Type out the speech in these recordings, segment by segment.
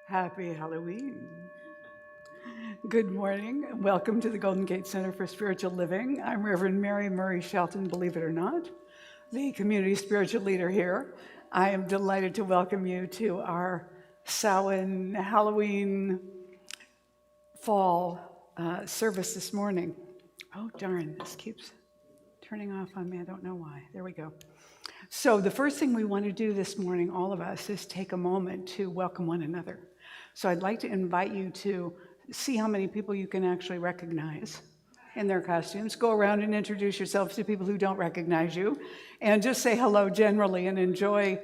Happy Halloween. Good morning. Welcome to the Golden Gate Center for Spiritual Living. I'm Reverend Mary Murray Shelton, believe it or not, the community spiritual leader here. I am delighted to welcome you to our Samhain Halloween fall service this morning. Oh, darn, this keeps turning off on me. I don't know why. There we go. So the first thing we want to do this morning, all of us, is take a moment to welcome one another. So I'd like to invite you to see how many people you can actually recognize in their costumes. Go around and introduce yourselves to people who don't recognize you, and just say hello generally and enjoy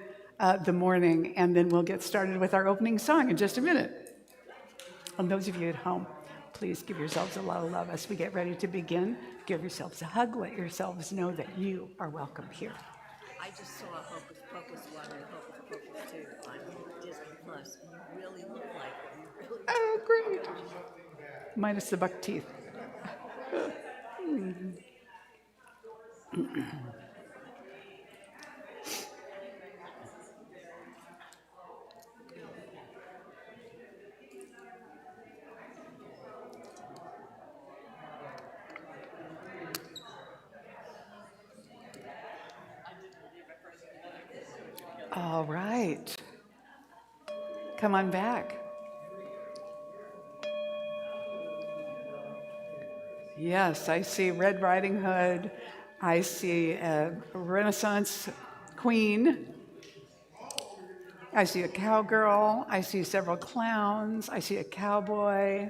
the morning, and then we'll get started with our opening song in just a minute. And those of you at home, please give yourselves a lot of love as we get ready to begin. Give yourselves a hug. Let yourselves know that you are welcome here. I just saw Hocus Pocus 1 and Hocus Pocus 2 on Disney Plus, and you really look like it. You really Oh, great. Minus the buck teeth. All right. Come on back. Yes, I see Red Riding Hood. I see a Renaissance queen. I see a cowgirl. I see several clowns. I see a cowboy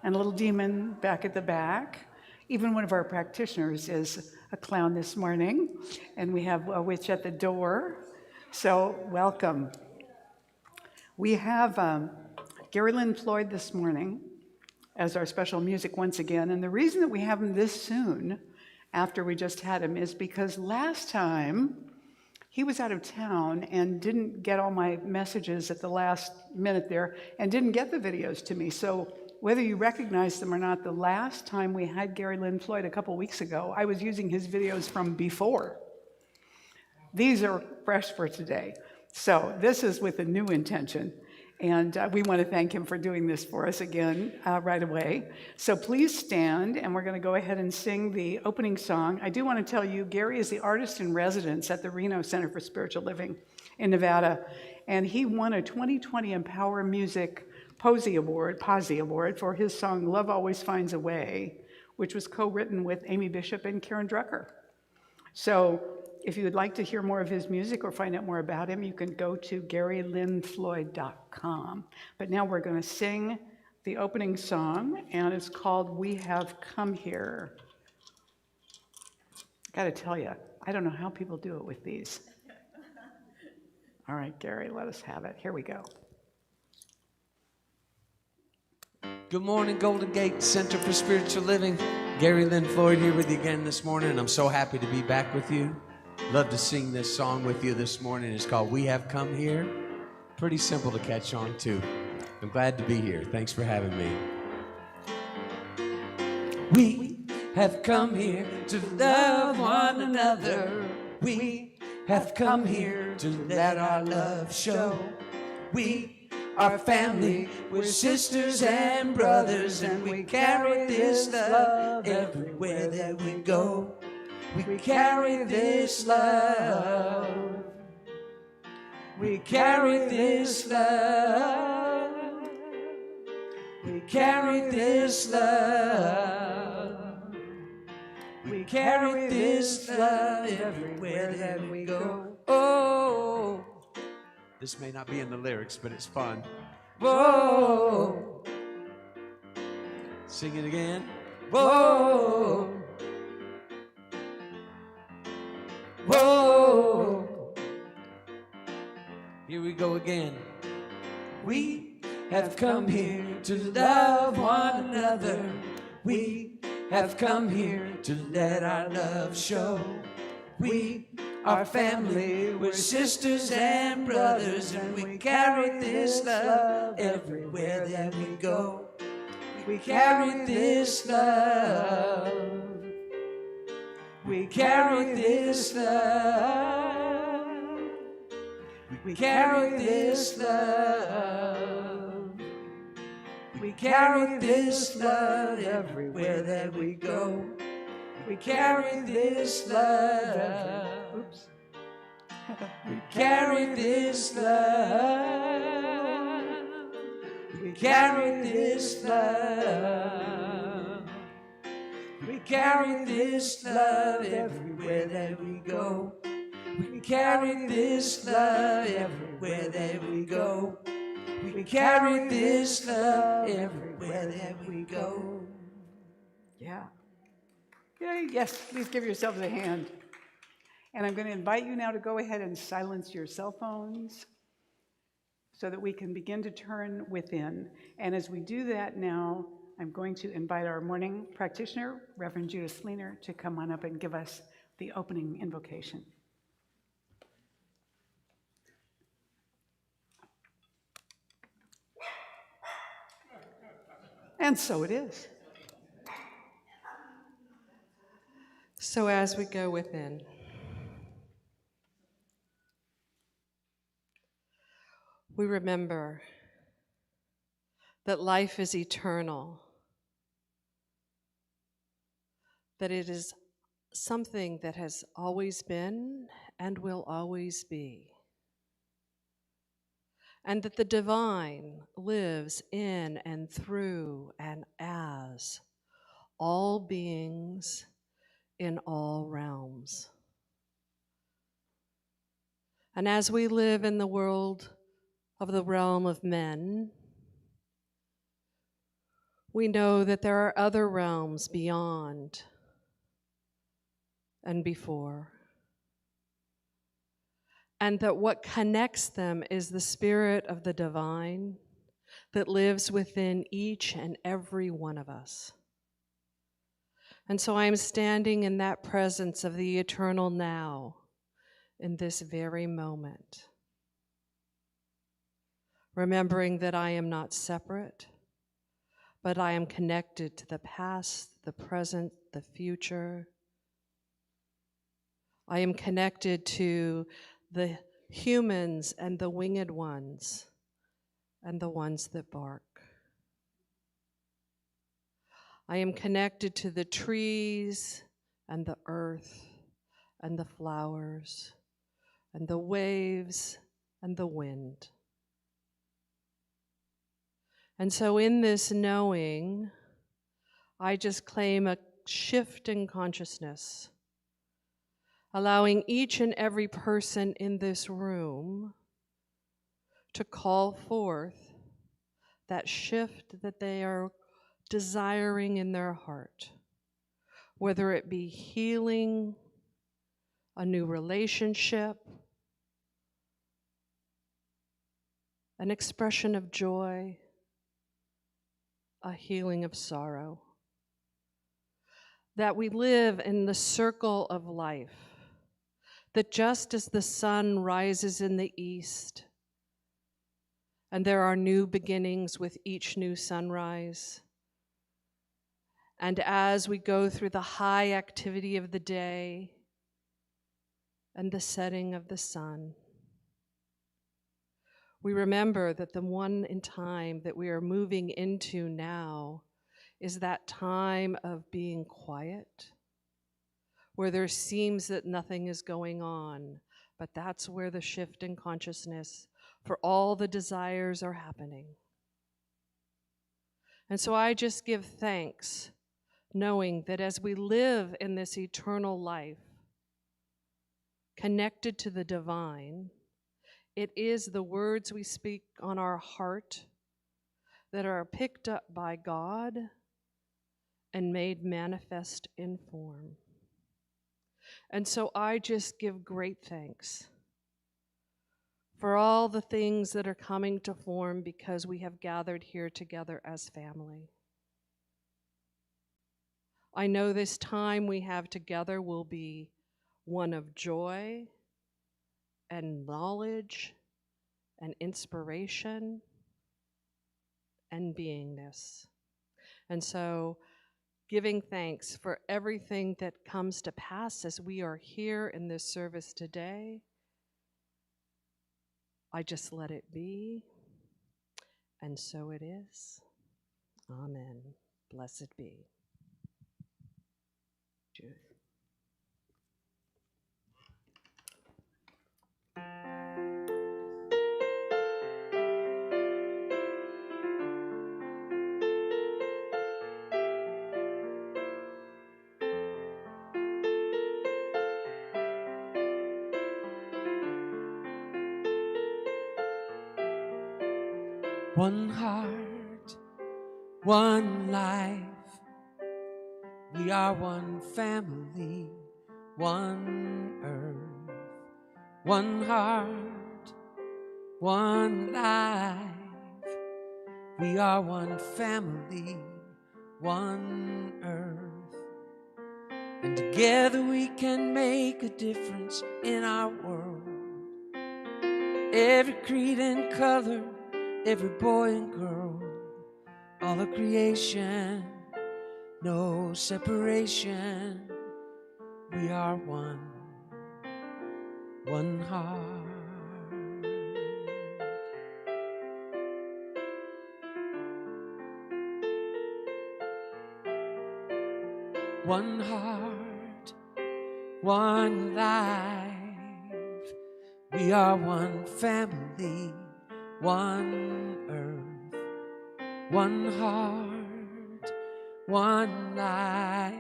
and a little demon back at the back. Even one of our practitioners is a clown this morning. And we have a witch at the door. So welcome. We have Gary Lynn Floyd this morning as our special music once again. And the reason that we have him this soon after we just had him is because last time he was out of town and didn't get all my messages at the last minute there and didn't get the videos to me. So whether you recognize them or not, the last time we had Gary Lynn Floyd a couple weeks ago, I was using his videos from before. These are fresh for today. So this is with a new intention. And we want to thank him for doing this for us again right away. So please stand, and we're going to go ahead and sing the opening song. I do want to tell you, Gary is the artist in residence at the Reno Center for Spiritual Living in Nevada. And he won a 2020 Empower Music Posey Award for his song Love Always Finds a Way, which was co-written with Amy Bishop and Karen Drucker. So if you would like to hear more of his music or find out more about him, you can go to GaryLynnFloyd.com. But now we're going to sing the opening song, and it's called We Have Come Here. I got to tell you, I don't know how people do it with these. All right, Gary, let us have it. Here we go. Good morning, Golden Gate Center for Spiritual Living. Gary Lynn Floyd here with you again this morning, and I'm so happy to be back with you. Love to sing this song with you this morning. It's called We Have Come Here. Pretty simple to catch on to. I'm glad to be here. Thanks for having me. We have come here to love one another. We have come here to let our love show. We are family, we're sisters and brothers, and we carry this love everywhere that we go. We carry this love. We carry this love. We carry this love. We carry this love everywhere that we go. Oh, this may not be in the lyrics, but it's fun. Whoa. Sing it again. Whoa. Whoa. Here we go again. We have come here to love one another. We have come here to let our love show. We are family, we're sisters and brothers, and we carry this love everywhere that we go. We carry this love. We carry this love. We carry this love. carry this love everywhere that we go. We carry this love. Oops. We carry this love. We carry this love. We carry this love everywhere that we go. We carry this love everywhere that we go. We carry this love everywhere that we go. Yeah. Yay, yes, please give yourselves a hand. And I'm going to invite you now to go ahead and silence your cell phones so that we can begin to turn within. And as we do that now, I'm going to invite our morning practitioner, Reverend Judith Fleener, to come on up and give us the opening invocation. And so it is. So as we go within, we remember that life is eternal, that it is something that has always been and will always be, and that the divine lives in and through and as all beings in all realms. And as we live in the world of the realm of men, we know that there are other realms beyond and before, and that what connects them is the spirit of the divine that lives within each and every one of us. And so I am standing in that presence of the eternal now in this very moment, remembering that I am not separate, but I am connected to the past, the present, the future. I am connected to the humans and the winged ones and the ones that bark. I am connected to the trees and the earth and the flowers and the waves and the wind. And so in this knowing, I just claim a shift in consciousness, allowing each and every person in this room to call forth that shift that they are desiring in their heart, whether it be healing, a new relationship, an expression of joy, a healing of sorrow. That we live in the circle of life, that just as the sun rises in the east, and there are new beginnings with each new sunrise, and as we go through the high activity of the day and the setting of the sun, we remember that the one in time that we are moving into now is that time of being quiet, where there seems that nothing is going on, but that's where the shift in consciousness for all the desires are happening. And so I just give thanks, knowing that as we live in this eternal life, connected to the divine, it is the words we speak on our heart that are picked up by God and made manifest in form. And so I just give great thanks for all the things that are coming to form because we have gathered here together as family. I know this time we have together will be one of joy and knowledge and inspiration and beingness. And so giving thanks for everything that comes to pass as we are here in this service today, I just let it be, and so it is. Amen. Blessed be. One heart, one life. We are one family, one earth. One heart, one life. We are one family, one earth. And together we can make a difference in our world. Every creed and color, every boy and girl, all of creation, no separation. We are one, one heart. One heart, one life. We are one family, one earth. One heart, one life.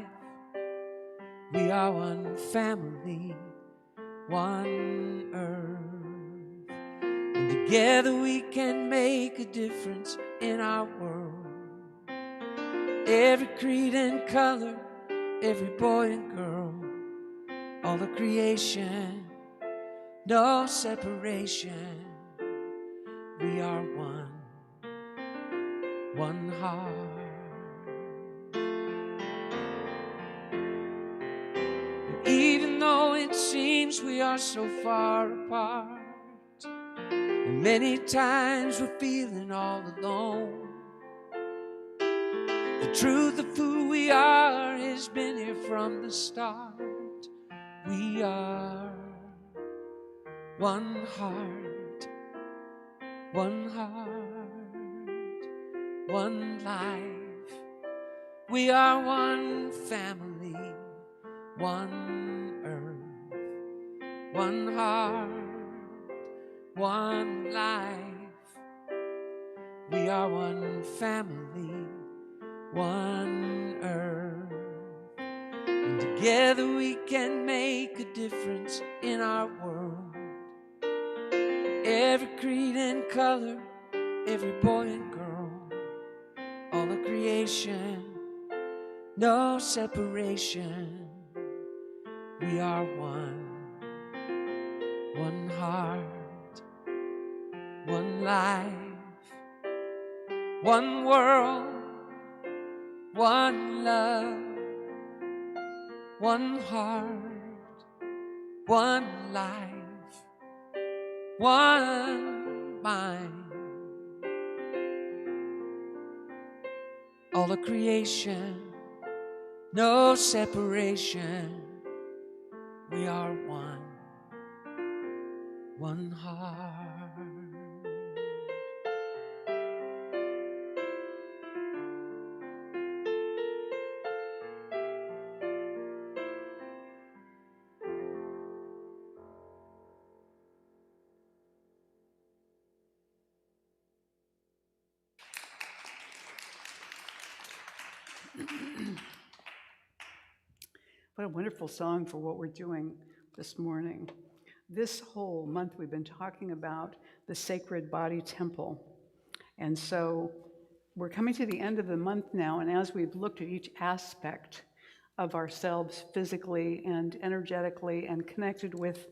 We are one family, one earth. And together we can make a difference in our world. Every creed and color, every boy and girl, all of creation, no separation. We are one, one heart. And even though it seems we are so far apart, and many times we're feeling all alone, the truth of who we are has been here from the start. We are one heart, one life. We are one family, one earth. One heart, one life. We are one family, one earth. And together we can make a difference in our world. Every creed and color, every boy and girl, all of creation, no separation. We are one, one heart, one life, one world, one love, one heart, one life, one mind. All of creation, no separation. We are one, one heart. What a wonderful song for what we're doing this morning. This whole month we've been talking about the sacred body temple. And so we're coming to the end of the month now, and as we've looked at each aspect of ourselves physically and energetically and connected with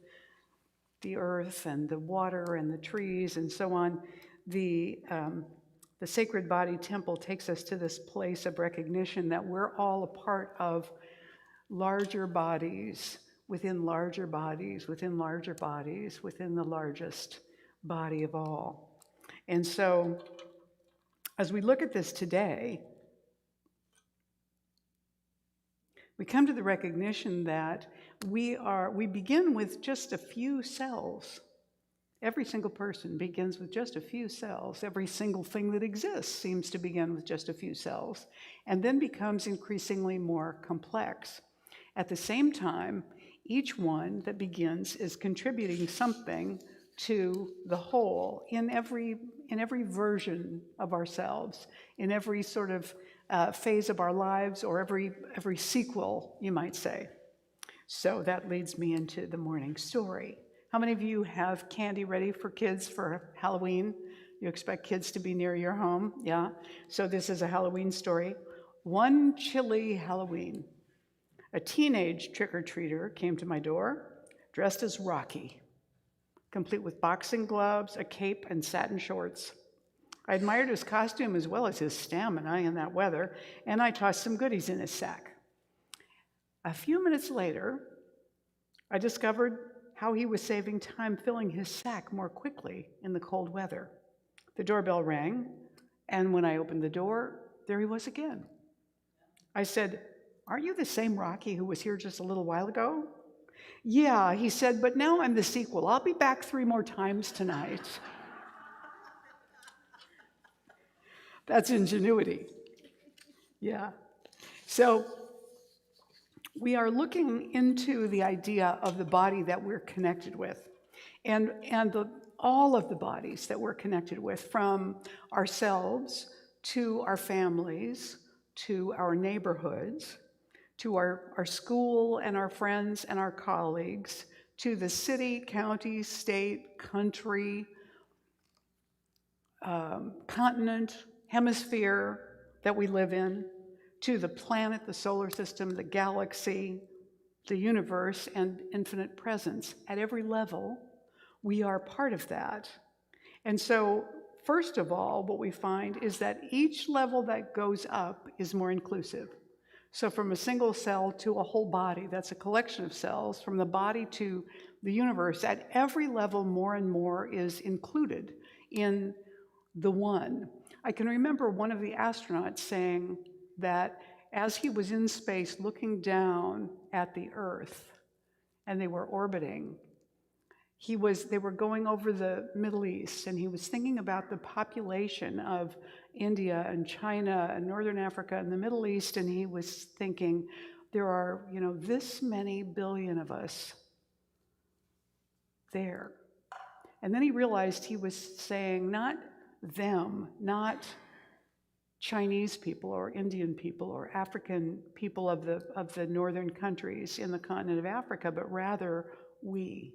the earth and the water and the trees and so on, the sacred body temple takes us to this place of recognition that we're all a part of larger bodies within larger bodies within larger bodies within the largest body of all. And so as we look at this today, we come to the recognition that we begin with just a few cells. Every single person begins with just a few cells. Every single thing that exists seems to begin with just a few cells, and then becomes increasingly more complex. At the same time, each one that begins is contributing something to the whole in every version of ourselves, in every sort of phase of our lives, or every sequel, you might say. So that leads me into the morning story. How many of you have candy ready for kids for Halloween? You expect kids to be near your home? Yeah? So this is a Halloween story. One chilly Halloween, a teenage trick-or-treater came to my door, dressed as Rocky, complete with boxing gloves, a cape, and satin shorts. I admired his costume as well as his stamina in that weather, and I tossed some goodies in his sack. A few minutes later, I discovered how he was saving time filling his sack more quickly in the cold weather. The doorbell rang, and when I opened the door, there he was again. I said, "Aren't you the same Rocky who was here just a little while ago?" "Yeah," he said, "but now I'm the sequel. I'll be back 3 more times tonight." That's ingenuity. Yeah. So we are looking into the idea of the body that we're connected with, and all of the bodies that we're connected with, from ourselves to our families, to our neighborhoods, to our school and our friends and our colleagues, to the city, county, state, country, continent, hemisphere that we live in, to the planet, the solar system, the galaxy, the universe, and infinite presence. At every level, we are part of that. And so, first of all, what we find is that each level that goes up is more inclusive. So from a single cell to a whole body, that's a collection of cells, from the body to the universe, at every level, more and more is included in the one. I can remember one of the astronauts saying that as he was in space looking down at the Earth, and they were orbiting, they were going over the Middle East, and he was thinking about the population of India and China and Northern Africa and the Middle East, and he was thinking, there are, this many billion of us there. And then he realized he was saying not them, not Chinese people or Indian people or African people of the northern countries in the continent of Africa, but rather we,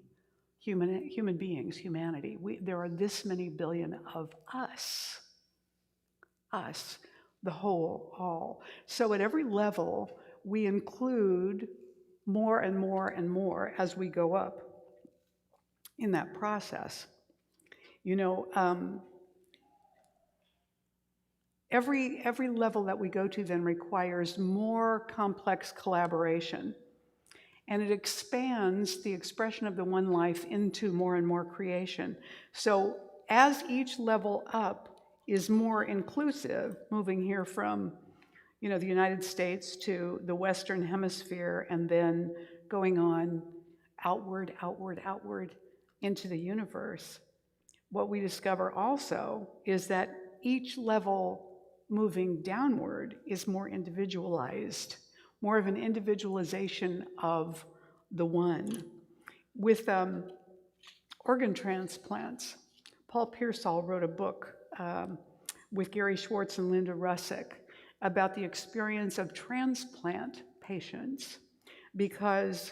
human beings, humanity. There are this many billion of us, the whole, all. So at every level, we include more and more and more as we go up in that process. Every level that we go to then requires more complex collaboration, and it expands the expression of the one life into more and more creation. So as each level up is more inclusive, moving here from the United States to the Western Hemisphere, and then going on outward into the universe, what we discover also is that each level moving downward is more individualized, more of an individualization of the one. With organ transplants, Paul Pearsall wrote a book with Gary Schwartz and Linda Russick about the experience of transplant patients, because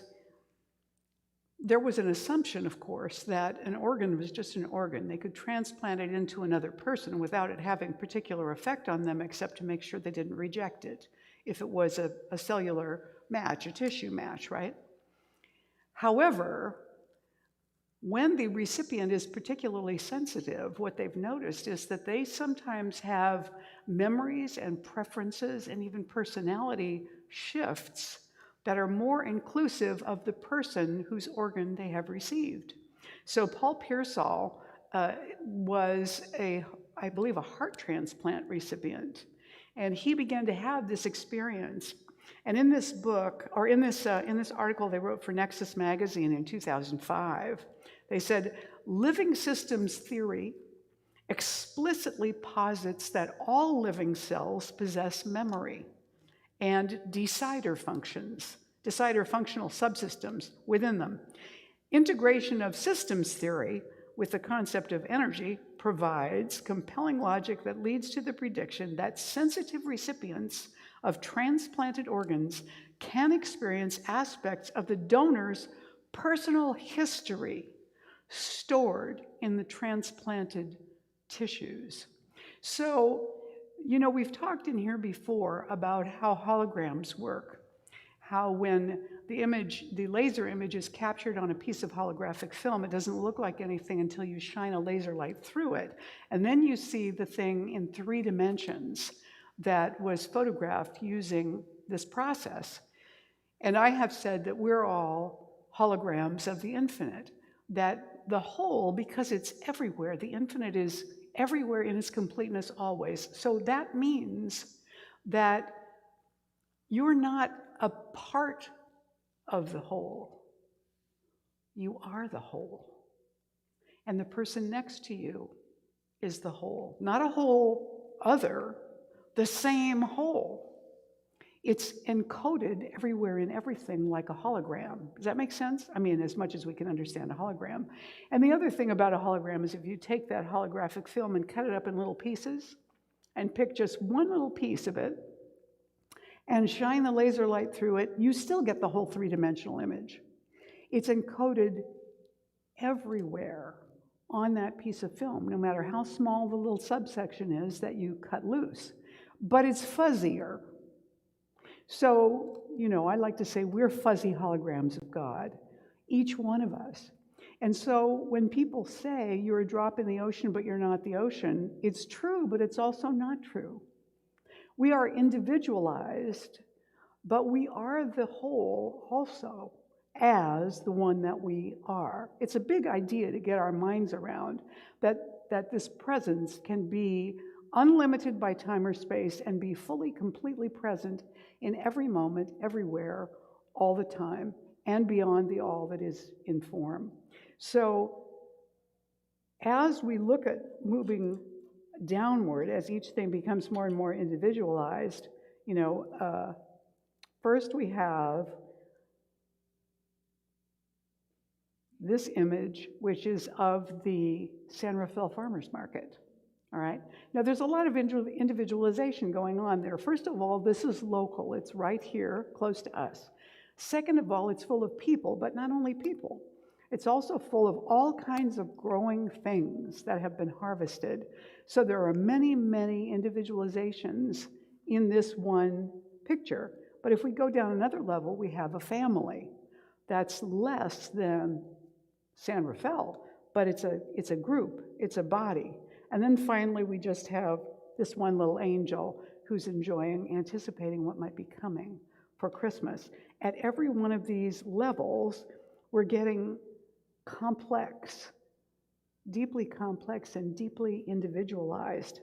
there was an assumption, of course, that an organ was just an organ. They could transplant it into another person without it having particular effect on them, except to make sure they didn't reject it, if it was a cellular match, a tissue match, right? However, when the recipient is particularly sensitive, what they've noticed is that they sometimes have memories and preferences and even personality shifts that are more inclusive of the person whose organ they have received. So Paul Pearsall was I believe, a heart transplant recipient, and he began to have this experience. And in this book, or in this article they wrote for Nexus magazine in 2005, they said, living systems theory explicitly posits that all living cells possess memory and decider functional subsystems within them. Integration of systems theory with the concept of energy provides compelling logic that leads to the prediction that sensitive recipients of transplanted organs can experience aspects of the donor's personal history stored in the transplanted tissues. So, we've talked in here before about how holograms work, how when the laser image is captured on a piece of holographic film, it doesn't look like anything until you shine a laser light through it. And then you see the thing in 3 dimensions that was photographed using this process. And I have said that we're all holograms of the infinite, that the whole, because it's everywhere, the infinite is everywhere in its completeness always. So that means that you're not a part of the whole. You are the whole. And the person next to you is the whole. Not a whole other, the same whole. It's encoded everywhere in everything like a hologram. Does that make sense? I mean, as much as we can understand a hologram. And the other thing about a hologram is if you take that holographic film and cut it up in little pieces and pick just one little piece of it and shine the laser light through it, you still get the whole 3-dimensional image. It's encoded everywhere on that piece of film, no matter how small the little subsection is that you cut loose. But it's fuzzier. So, I like to say we're fuzzy holograms of God, each one of us. And so when people say you're a drop in the ocean, but you're not the ocean, it's true, but it's also not true. We are individualized, but we are the whole also as the one that we are. It's a big idea to get our minds around, that this presence can be unlimited by time or space and be fully, completely present in every moment, everywhere, all the time, and beyond the all that is in form. So as we look at moving downward, as each thing becomes more and more individualized, first we have this image, which is of the San Rafael Farmers Market. All right. Now, there's a lot of individualization going on there. First of all, this is local. It's right here, close to us. Second of all, it's full of people, but not only people. It's also full of all kinds of growing things that have been harvested. So there are many, many individualizations in this one picture. But if we go down another level, we have a family that's less than San Rafael, but it's a group, it's a body. And then finally, we just have this one little angel who's anticipating what might be coming for Christmas. At every one of these levels, we're getting complex, deeply complex and deeply individualized.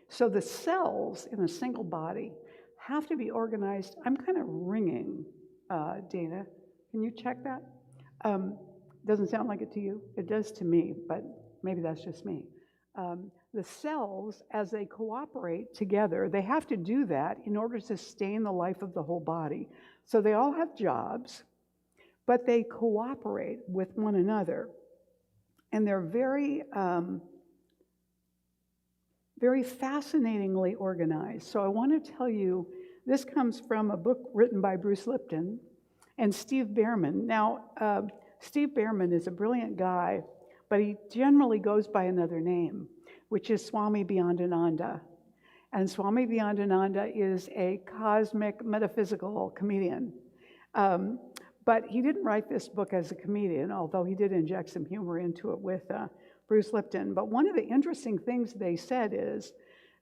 So the cells in a single body have to be organized. I'm kind of ringing, Dana. Can you check that? Doesn't sound like it to you? It does to me, but maybe that's just me. The cells, as they cooperate together, they have to do that in order to sustain the life of the whole body. So they all have jobs, but they cooperate with one another. And they're very, very fascinatingly organized. So I want to tell you, this comes from a book written by Bruce Lipton and Steve Behrman. Now, Steve Behrman is a brilliant guy, but he generally goes by another name, which is Swami Beyondananda. And Swami Beyondananda is a cosmic metaphysical comedian. But he didn't write this book as a comedian, although he did inject some humor into it with Bruce Lipton. But one of the interesting things they said is,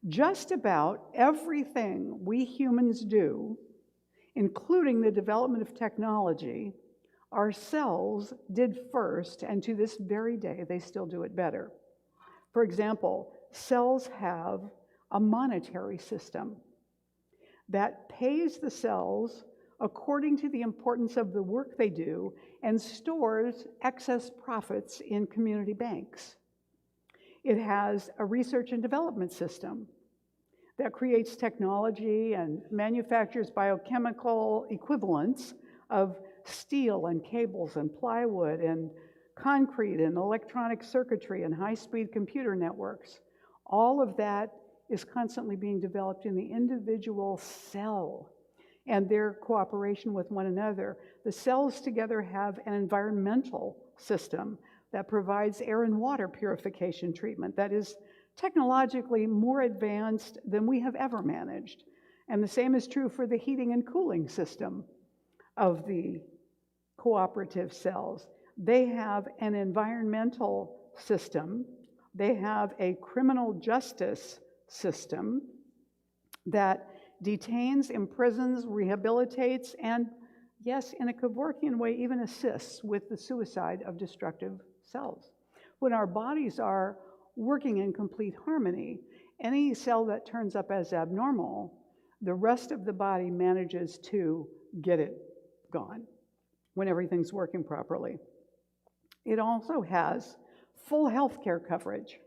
just about everything we humans do, including the development of technology, ourselves did first, and to this very day, they still do it better. For example, cells have a monetary system that pays the cells according to the importance of the work they do and stores excess profits in community banks. It has a research and development system that creates technology and manufactures biochemical equivalents of steel and cables and plywood and concrete and electronic circuitry and high-speed computer networks. All of that is constantly being developed in the individual cell and their cooperation with one another. The cells together have an environmental system that provides air and water purification treatment that is technologically more advanced than we have ever managed. And the same is true for the heating and cooling system of the cooperative cells. They have an environmental system. They have a criminal justice system that detains, imprisons, rehabilitates, and yes, in a Kevorkian way, even assists with the suicide of destructive cells. When our bodies are working in complete harmony, any cell that turns up as abnormal, the rest of the body manages to get it gone when everything's working properly. It also has full healthcare coverage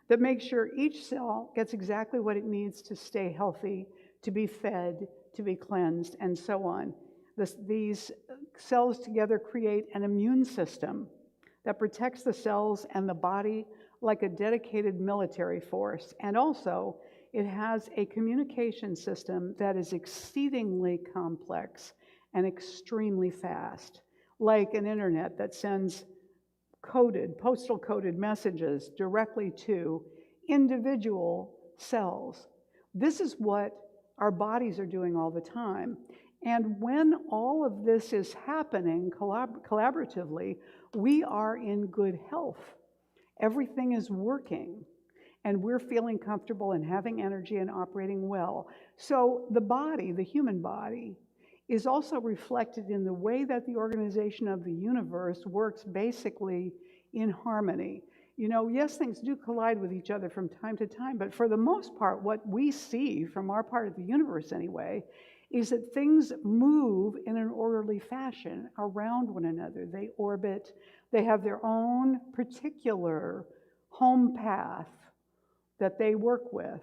that makes sure each cell gets exactly what it needs to stay healthy, to be fed, to be cleansed, and so on. These cells together create an immune system that protects the cells and the body like a dedicated military force. And also, it has a communication system that is exceedingly complex and extremely fast, like an internet that sends postal coded messages directly to individual cells. This is what our bodies are doing all the time. And when all of this is happening collaboratively, we are in good health. Everything is working, and we're feeling comfortable and having energy and operating well. So the body, the human body, is also reflected in the way that the organization of the universe works basically in harmony. You know, yes, things do collide with each other from time to time, but for the most part, what we see from our part of the universe anyway, is that things move in an orderly fashion around one another. They orbit, they have their own particular home path that they work with,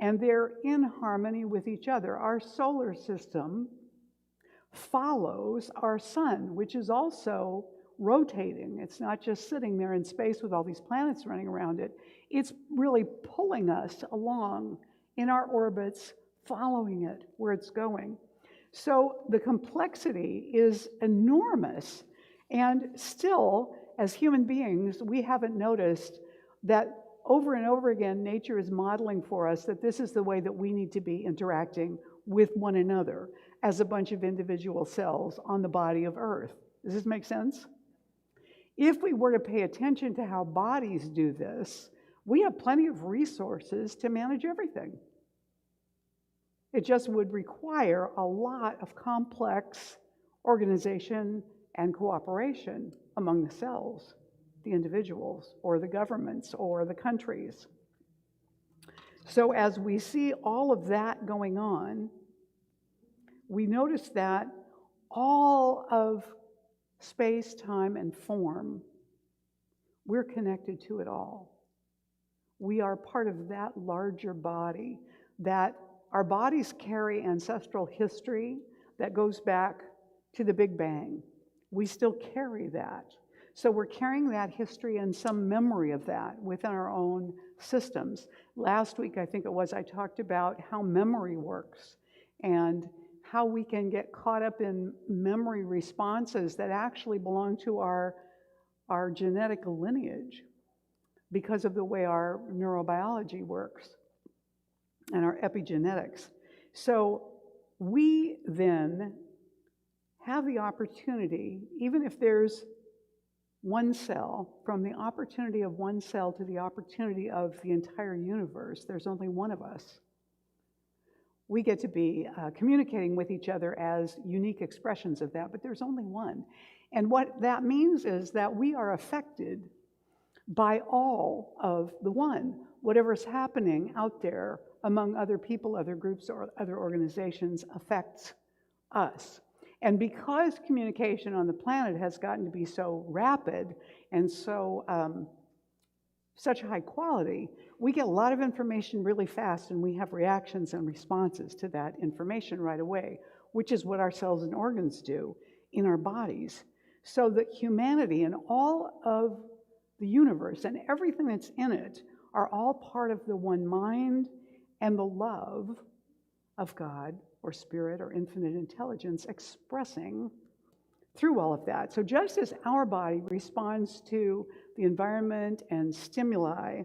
and they're in harmony with each other. Our solar system follows our sun, which is also rotating. It's not just sitting there in space with all these planets running around it. It's really pulling us along in our orbits, following it where it's going. So the complexity is enormous, and still, as human beings, we haven't noticed that over and over again, nature is modeling for us that this is the way that we need to be interacting with one another as a bunch of individual cells on the body of Earth. Does this make sense? If we were to pay attention to how bodies do this, we have plenty of resources to manage everything. It just would require a lot of complex organization and cooperation among the cells, the individuals, or the governments, or the countries. So as we see all of that going on, we notice that all of space, time, and form, we're connected to it all. We are part of that larger body, that our bodies carry ancestral history that goes back to the Big Bang. We still carry that. So we're carrying that history and some memory of that within our own systems. Last week, I think it was, I talked about how memory works and how we can get caught up in memory responses that actually belong to our genetic lineage because of the way our neurobiology works and our epigenetics. So we then have the opportunity, even if there's one cell, from the opportunity of one cell to the opportunity of the entire universe, there's only one of us. We get to be communicating with each other as unique expressions of that, but there's only one. And what that means is that we are affected by all of the one. Whatever's happening out there among other people, other groups, or other organizations affects us. And because communication on the planet has gotten to be so rapid and so such high quality, we get a lot of information really fast, and we have reactions and responses to that information right away, which is what our cells and organs do in our bodies. So that humanity and all of the universe and everything that's in it are all part of the one mind and the love of God or spirit or infinite intelligence expressing through all of that. So just as our body responds to the environment and stimuli,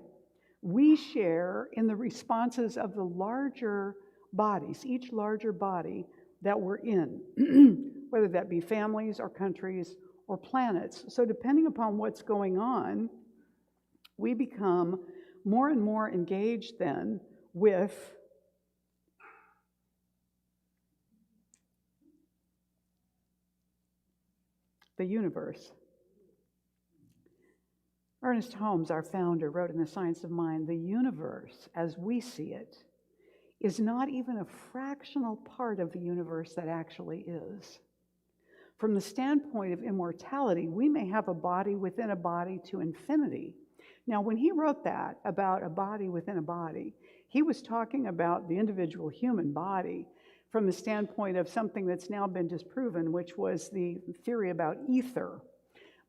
we share in the responses of the larger bodies, each larger body that we're in, whether that be families or countries or planets. So depending upon what's going on, we become more and more engaged then with the universe. Ernest Holmes, our founder, wrote in The Science of Mind, the universe, as we see it, is not even a fractional part of the universe that actually is. From the standpoint of immortality, we may have a body within a body to infinity. Now, when he wrote that about a body within a body, he was talking about the individual human body from the standpoint of something that's now been disproven, which was the theory about ether.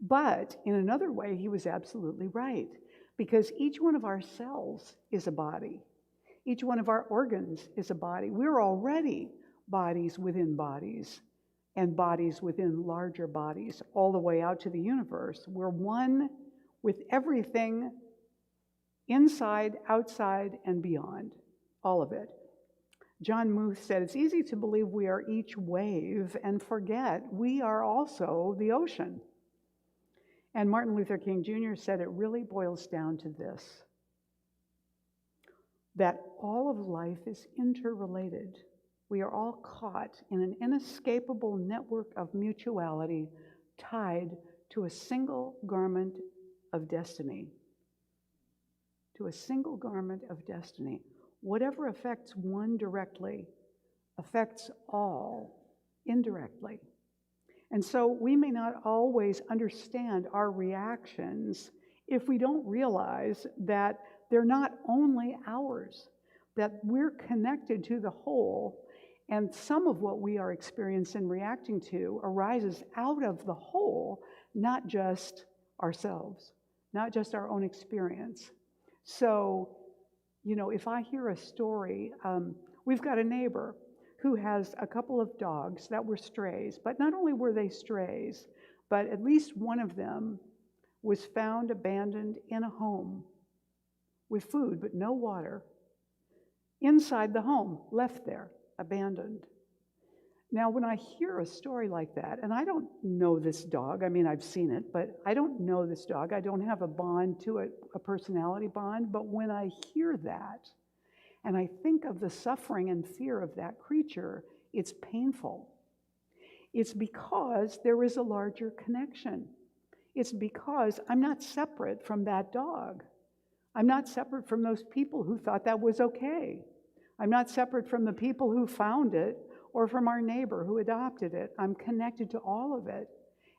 But in another way, he was absolutely right, because each one of our cells is a body. Each one of our organs is a body. We're already bodies within bodies and bodies within larger bodies, all the way out to the universe. We're one with everything inside, outside, and beyond, all of it. John Muth said, it's easy to believe we are each wave and forget we are also the ocean. And Martin Luther King Jr. said it really boils down to this, that all of life is interrelated. We are all caught in an inescapable network of mutuality tied to a single garment of destiny. To a single garment of destiny. Whatever affects one directly affects all indirectly. And so we may not always understand our reactions if we don't realize that they're not only ours, that we're connected to the whole, and some of what we are experiencing and reacting to arises out of the whole, not just ourselves, not just our own experience. So, if I hear a story, we've got a neighbor who has a couple of dogs that were strays, but not only were they strays, but at least one of them was found abandoned in a home with food but no water, inside the home, left there, abandoned. Now, when I hear a story like that, and I don't know this dog, I mean, I've seen it, but I don't know this dog. I don't have a bond to it, a personality bond, but when I hear that, and I think of the suffering and fear of that creature, it's painful. It's because there is a larger connection. It's because I'm not separate from that dog. I'm not separate from those people who thought that was okay. I'm not separate from the people who found it or from our neighbor who adopted it. I'm connected to all of it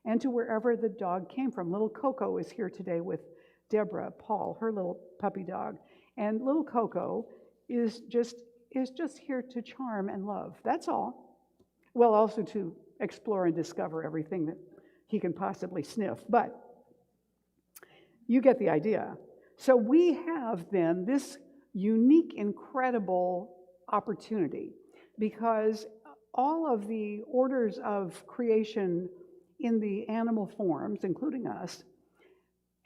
and to wherever the dog came from. Little Coco is here today with Deborah, Paul, her little puppy dog. And little Coco is just here to charm and love. That's all. Well, also to explore and discover everything that he can possibly sniff. But you get the idea. So we have then this unique, incredible opportunity, because all of the orders of creation in the animal forms, including us,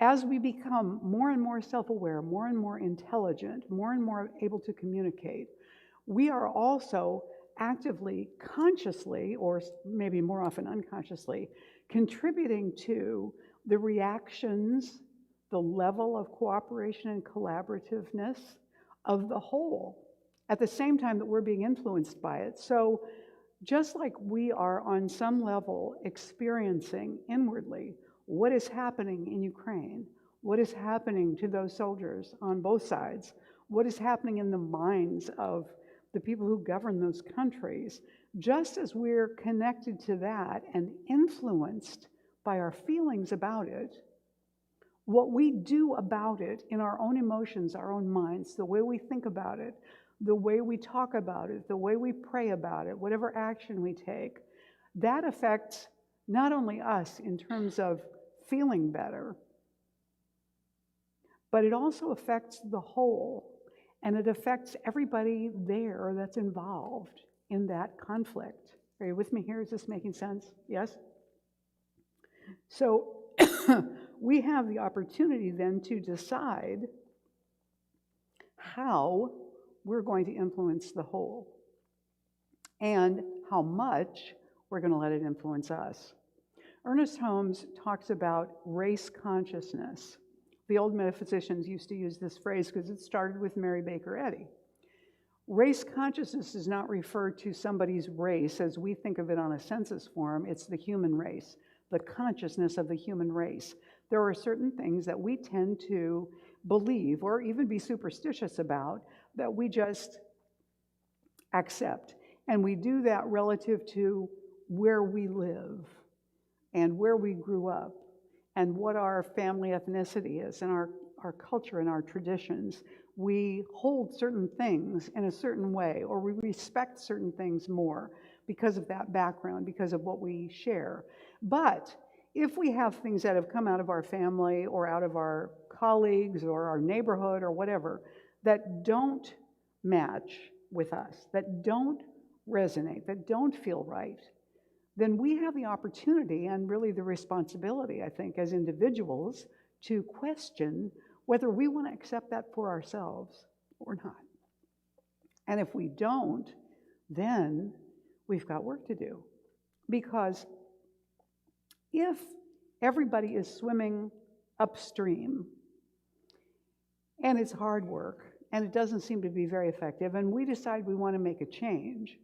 as we become more and more self-aware, more and more intelligent, more and more able to communicate, we are also actively, consciously, or maybe more often unconsciously, contributing to the reactions, the level of cooperation and collaborativeness of the whole, at the same time that we're being influenced by it. So just like we are on some level experiencing inwardly what is happening in Ukraine, what is happening to those soldiers on both sides, what is happening in the minds of the people who govern those countries, just as we're connected to that and influenced by our feelings about it, what we do about it in our own emotions, our own minds, the way we think about it, the way we talk about it, the way we pray about it, whatever action we take, that affects not only us in terms of feeling better, but it also affects the whole, and it affects everybody there that's involved in that conflict. Are you with me here? Is this making sense? Yes? So we have the opportunity then to decide how we're going to influence the whole and how much we're going to let it influence us. Ernest Holmes talks about race consciousness. The old metaphysicians used to use this phrase because it started with Mary Baker Eddy. Race consciousness does not refer to somebody's race as we think of it on a census form. It's the human race, the consciousness of the human race. There are certain things that we tend to believe or even be superstitious about that we just accept. And we do that relative to where we live and where we grew up and what our family ethnicity is and our culture and our traditions. We hold certain things in a certain way, or we respect certain things more because of that background, because of what we share. But if we have things that have come out of our family or out of our colleagues or our neighborhood or whatever that don't match with us, that don't resonate, that don't feel right, then we have the opportunity and really the responsibility, I think, as individuals to question whether we want to accept that for ourselves or not. And if we don't, then we've got work to do. Because if everybody is swimming upstream and it's hard work and it doesn't seem to be very effective, and we decide we want to make a change,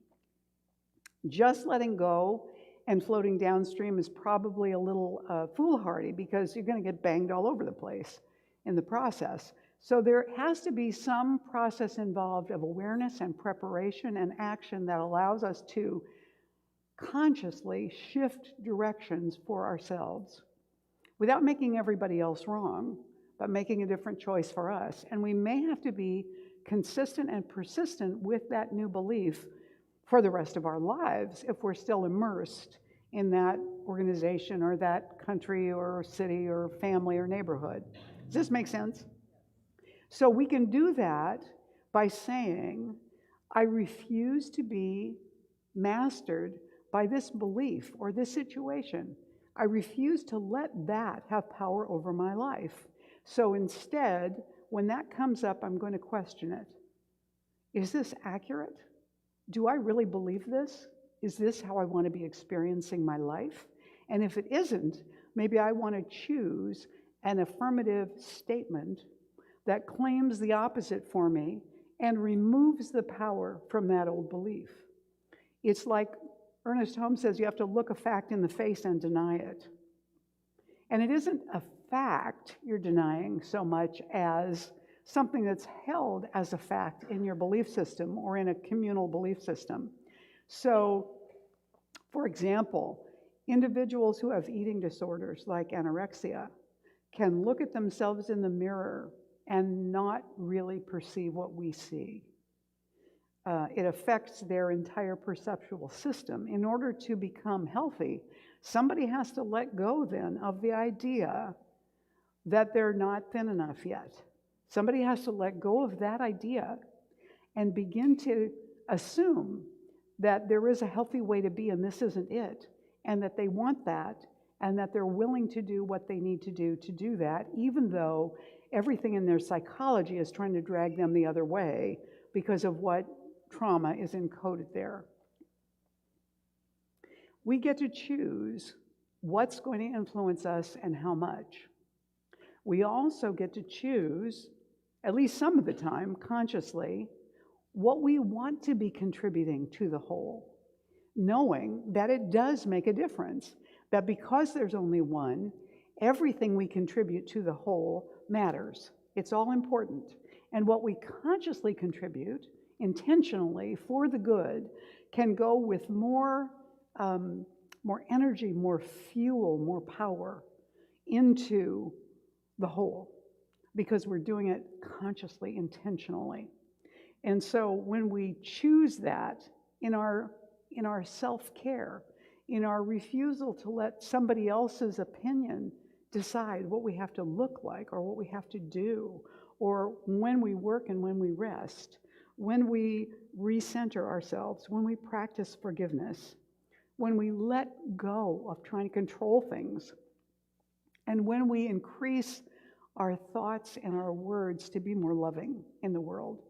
just letting go and floating downstream is probably a little foolhardy because you're going to get banged all over the place in the process. So there has to be some process involved of awareness and preparation and action that allows us to consciously shift directions for ourselves without making everybody else wrong, but making a different choice for us. And we may have to be consistent and persistent with that new belief for the rest of our lives if we're still immersed in that organization or that country or city or family or neighborhood. Does this make sense? So we can do that by saying, I refuse to be mastered by this belief or this situation. I refuse to let that have power over my life. So instead, when that comes up, I'm going to question it. Is this accurate? Do I really believe this? Is this how I want to be experiencing my life? And if it isn't, maybe I want to choose an affirmative statement that claims the opposite for me and removes the power from that old belief. It's like Ernest Holmes says, you have to look a fact in the face and deny it. And it isn't a fact you're denying so much as something that's held as a fact in your belief system or in a communal belief system. So, for example, individuals who have eating disorders like anorexia can look at themselves in the mirror and not really perceive what we see. It affects their entire perceptual system. In order to become healthy, somebody has to let go then of the idea that they're not thin enough yet. Somebody has to let go of that idea and begin to assume that there is a healthy way to be and this isn't it, and that they want that, and that they're willing to do what they need to do that, even though everything in their psychology is trying to drag them the other way because of what trauma is encoded there. We get to choose what's going to influence us and how much. We also get to choose, at least some of the time, consciously, what we want to be contributing to the whole, knowing that it does make a difference, that because there's only one, everything we contribute to the whole matters. It's all important. And what we consciously contribute intentionally for the good can go with more energy, more fuel, more power into the whole, because we're doing it consciously, intentionally. And so when we choose that in our self-care, in our refusal to let somebody else's opinion decide what we have to look like or what we have to do, or when we work and when we rest, when we recenter ourselves, when we practice forgiveness, when we let go of trying to control things, and when we increase our thoughts and our words to be more loving in the world,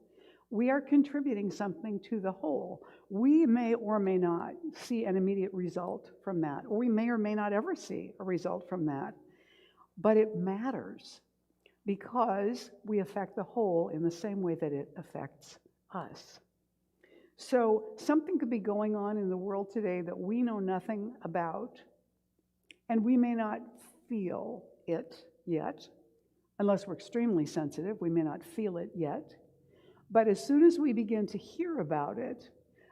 we are contributing something to the whole. We may or may not see an immediate result from that, or we may or may not ever see a result from that. But it matters because we affect the whole in the same way that it affects us. So something could be going on in the world today that we know nothing about, and we may not feel it yet. Unless we're extremely sensitive, we may not feel it yet. But as soon as we begin to hear about it,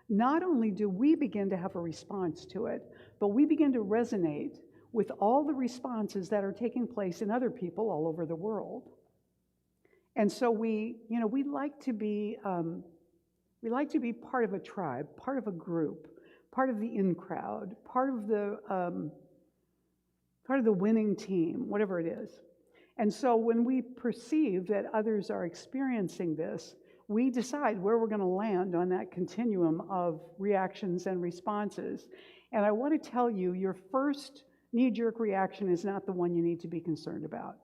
not only do we begin to have a response to it, but we begin to resonate with all the responses that are taking place in other people all over the world. And so we like to be part of a tribe, part of a group, part of the in crowd, part of the winning team, whatever it is. And so when we perceive that others are experiencing this, we decide where we're going to land on that continuum of reactions and responses. And I want to tell you, your first knee-jerk reaction is not the one you need to be concerned about,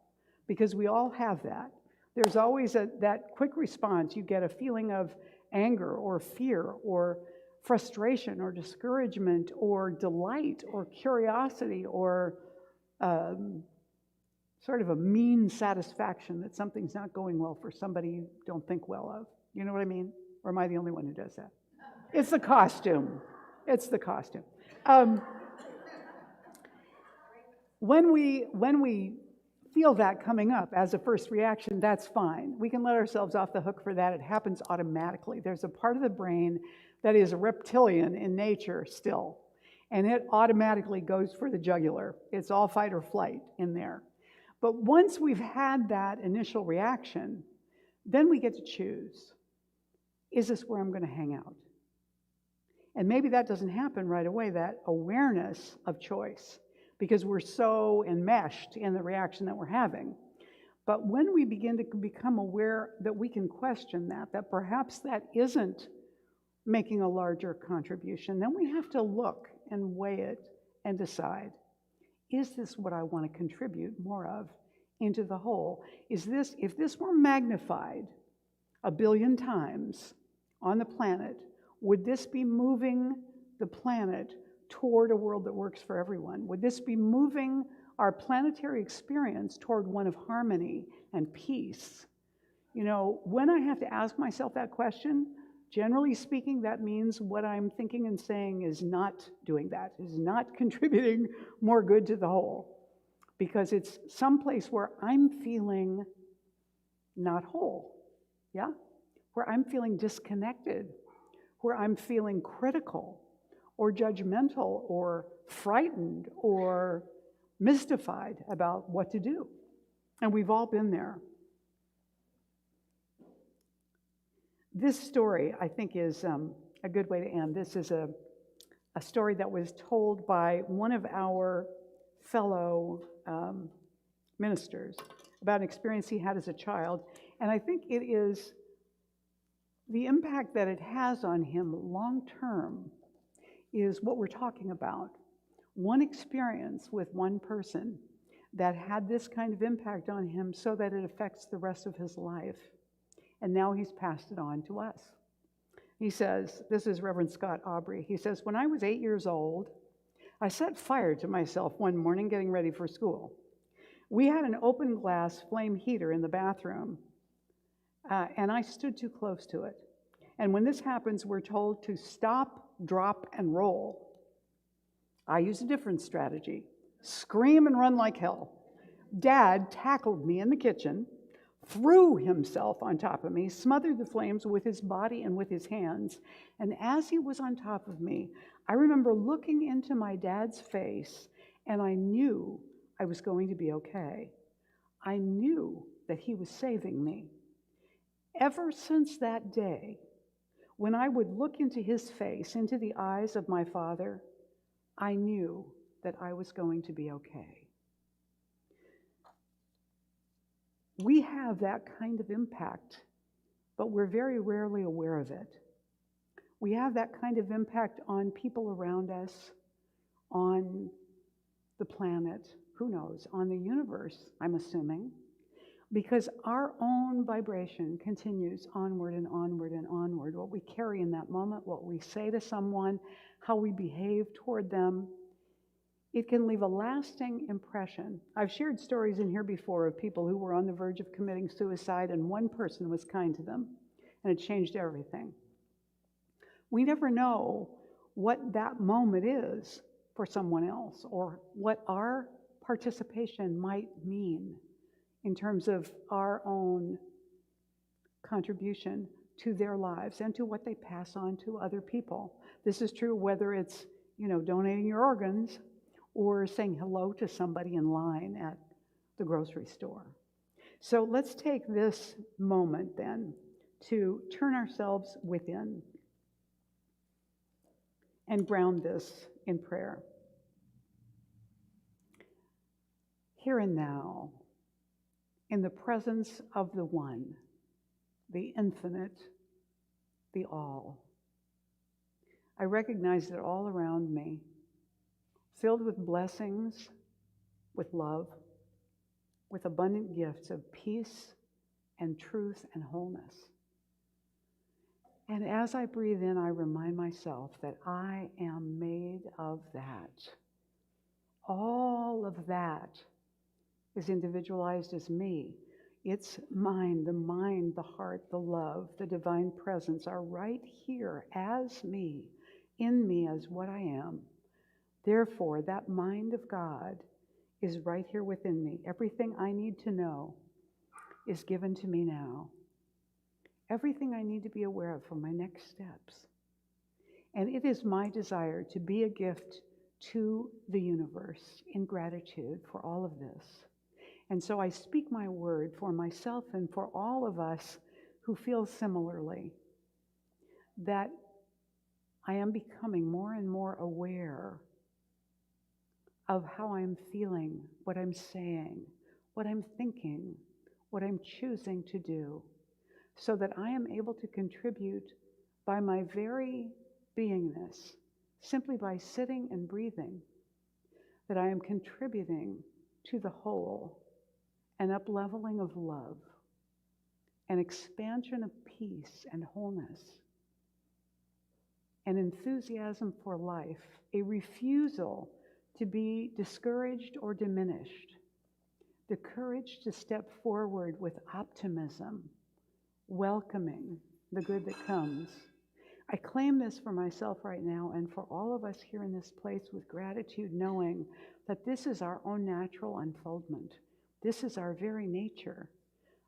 because we all have that. There's always that quick response. You get a feeling of anger or fear or frustration or discouragement or delight or curiosity or sort of a mean satisfaction that something's not going well for somebody you don't think well of. You know what I mean? Or am I the only one who does that? It's the costume. It's the costume. When we feel that coming up as a first reaction, that's fine. We can let ourselves off the hook for that. It happens automatically. There's a part of the brain that is reptilian in nature still, and it automatically goes for the jugular. It's all fight or flight in there. But once we've had that initial reaction, then we get to choose. Is this where I'm going to hang out? And maybe that doesn't happen right away, that awareness of choice, because we're so enmeshed in the reaction that we're having. But when we begin to become aware that we can question that perhaps that isn't making a larger contribution, then we have to look and weigh it and decide, is this what I want to contribute more of into the whole? If this were magnified 1 billion times on the planet, would this be moving the planet toward a world that works for everyone? Would this be moving our planetary experience toward one of harmony and peace? When I have to ask myself that question, generally speaking, that means what I'm thinking and saying is not doing that, is not contributing more good to the whole, because it's someplace where I'm feeling not whole, yeah? Where I'm feeling disconnected, where I'm feeling critical or judgmental or frightened or mystified about what to do. And we've all been there. This story, I think, is a good way to end. This is a story that was told by one of our fellow ministers about an experience he had as a child. And I think it is the impact that it has on him long term is what we're talking about. One experience with one person that had this kind of impact on him so that it affects the rest of his life. And now he's passed it on to us. He says, this is Reverend Scott Aubrey. He says, when I was 8 years old, I set fire to myself one morning getting ready for school. We had an open glass flame heater in the bathroom, and I stood too close to it. And when this happens, we're told to stop, drop, and roll. I used a different strategy. Scream and run like hell. Dad tackled me in the kitchen, threw himself on top of me, smothered the flames with his body and with his hands. And as he was on top of me, I remember looking into my dad's face, and I knew I was going to be okay. I knew that he was saving me. Ever since that day, when I would look into his face, into the eyes of my father, I knew that I was going to be okay. We have that kind of impact, but we're very rarely aware of it. We have that kind of impact on people around us, on the planet, who knows, on the universe, I'm assuming, because our own vibration continues onward and onward and onward. What we carry in that moment, what we say to someone, how we behave toward them, it can leave a lasting impression. I've shared stories in here before of people who were on the verge of committing suicide, and one person was kind to them, and it changed everything. We never know what that moment is for someone else, or what our participation might mean in terms of our own contribution to their lives and to what they pass on to other people. This is true whether it's, donating your organs or saying hello to somebody in line at the grocery store. So let's take this moment then to turn ourselves within and ground this in prayer. Here and now, in the presence of the One, the infinite, the all, I recognize that all around me, filled with blessings, with love, with abundant gifts of peace and truth and wholeness. And as I breathe in, I remind myself that I am made of that. All of that is individualized as me. It's mine, the heart, the love, the divine presence are right here as me, in me as what I am. Therefore, that mind of God is right here within me. Everything I need to know is given to me now. Everything I need to be aware of for my next steps. And it is my desire to be a gift to the universe in gratitude for all of this. And so I speak my word for myself and for all of us who feel similarly, that I am becoming more and more aware of how I'm feeling, what I'm saying, what I'm thinking, what I'm choosing to do, so that I am able to contribute by my very beingness, simply by sitting and breathing, that I am contributing to the whole, an up-leveling of love, an expansion of peace and wholeness, an enthusiasm for life, a refusal to be discouraged or diminished, the courage to step forward with optimism, welcoming the good that comes. I claim this for myself right now and for all of us here in this place with gratitude, knowing that this is our own natural unfoldment. This is our very nature.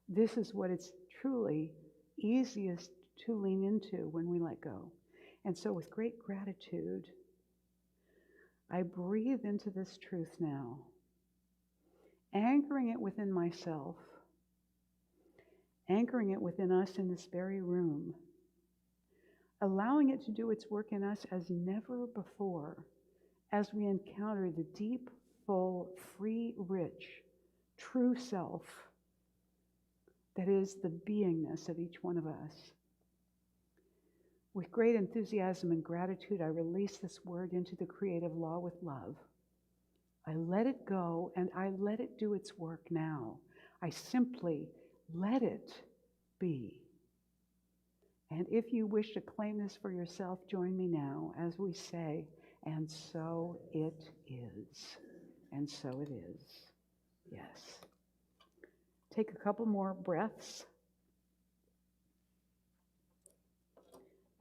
This is what it's truly easiest to lean into when we let go. And so with great gratitude, I breathe into this truth now, anchoring it within myself, anchoring it within us in this very room, allowing it to do its work in us as never before, as we encounter the deep, full, free, rich, true self that is the beingness of each one of us. With great enthusiasm and gratitude, I release this word into the creative law with love. I let it go and I let it do its work now. I simply let it be. And if you wish to claim this for yourself, join me now as we say, and so it is. And so it is. Yes. Take a couple more breaths.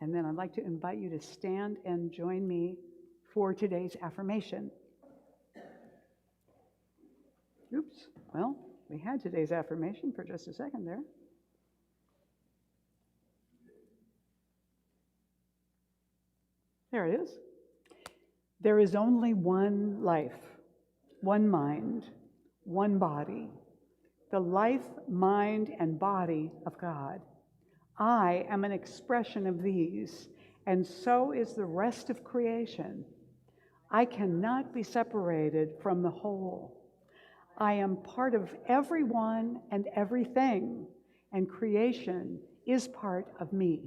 And then I'd like to invite you to stand and join me for today's affirmation. Oops, well, We had today's affirmation for just a second there. There it is. There is only one life, one mind, one body, the life, mind, and body of God. I am an expression of these, and so is the rest of creation. I cannot be separated from the whole. I am part of everyone and everything, and creation is part of me,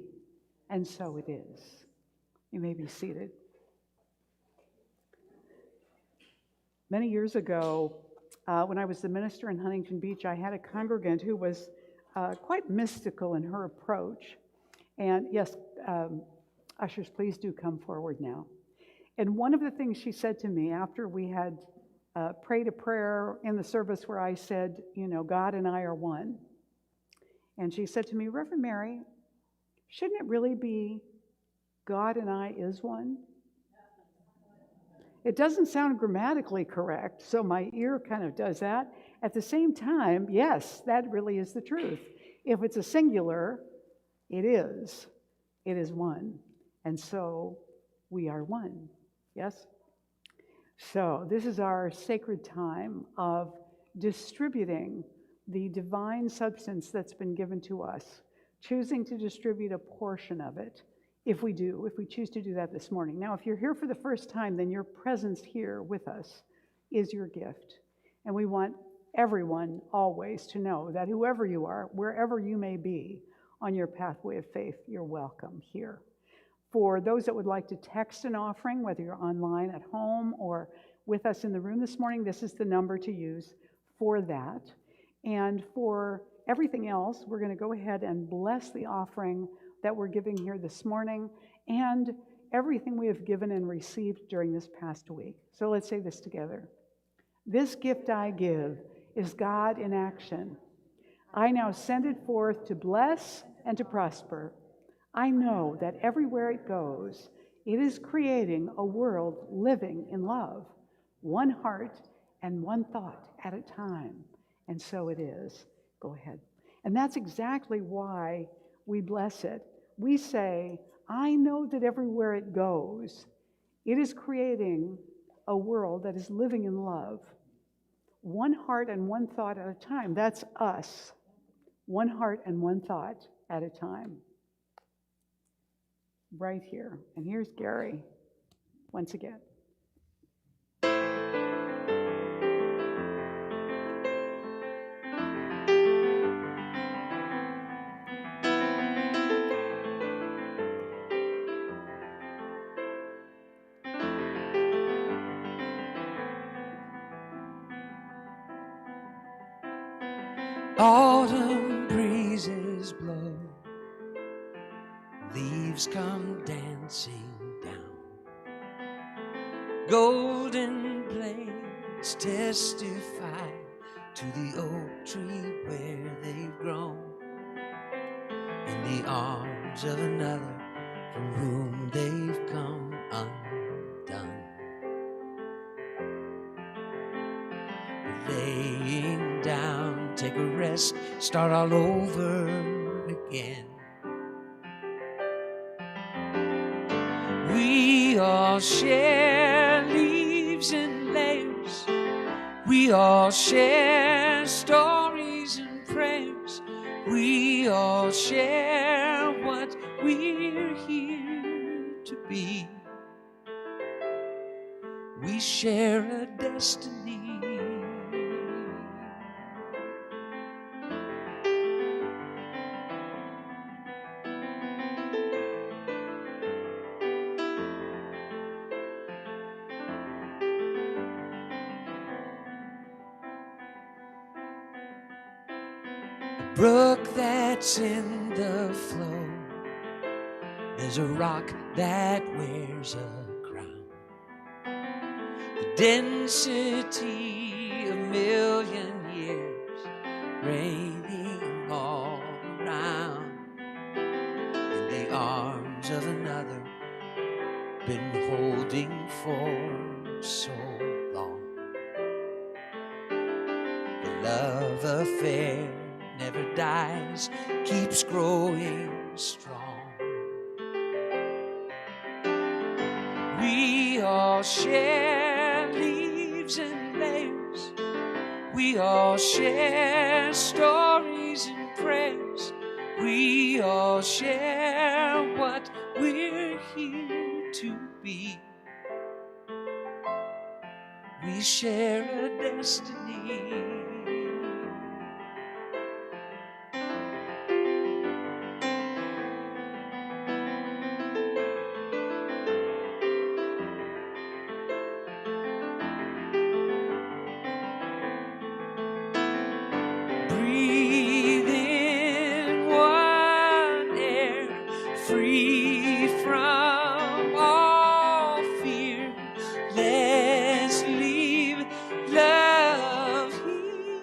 and so it is. You may be seated. Many years ago, when I was the minister in Huntington Beach, I had a congregant who was quite mystical in her approach. And yes, ushers, please do come forward now. And one of the things she said to me after we had prayed a prayer in the service where I said, God and I are one. And she said to me, Reverend Mary, shouldn't it really be God and I is one? It doesn't sound grammatically correct, so my ear kind of does that. At the same time, yes, that really is the truth. If it's a singular, it is one. And so we are one, yes? So this is our sacred time of distributing the divine substance that's been given to us, choosing to distribute a portion of it. If we choose to do that this morning. Now, if you're here for the first time, then your presence here with us is your gift. And we want everyone always to know that whoever you are, wherever you may be on your pathway of faith, you're welcome here. For those that would like to text an offering, whether you're online at home or with us in the room this morning, this is the number to use for that. And for everything else, we're going to go ahead and bless the offering that we're giving here this morning and everything we have given and received during this past week. So let's say this together. This gift I give is God in action. I now send it forth to bless and to prosper. I know that everywhere it goes, it is creating a world living in love, one heart and one thought at a time. And so it is. Go ahead. And that's exactly why we bless it. We say, I know that everywhere it goes, it is creating a world that is living in love. One heart and one thought at a time. That's us. One heart and one thought at a time. Right here. And here's Gary once again. Autumn breezes blow, leaves come dancing down. Golden blades testify to the oak tree where they've grown, in the arms of another from whom they've come undone. But laying down, take a rest, start all over again. We all share leaves and layers. We all share stories and prayers. We all share what we're here to be. We share a destiny. Brook that's in the flow, there's a rock that wears a crown. The density of a million years reigning all around, in the arms of another, been holding for so long. The love affair never dies, keeps growing strong. We all share leaves and layers. We all share stories and prayers. We all share what we're here to be. We share a destiny. Breathe in one air, free from all fear. Let's leave love here.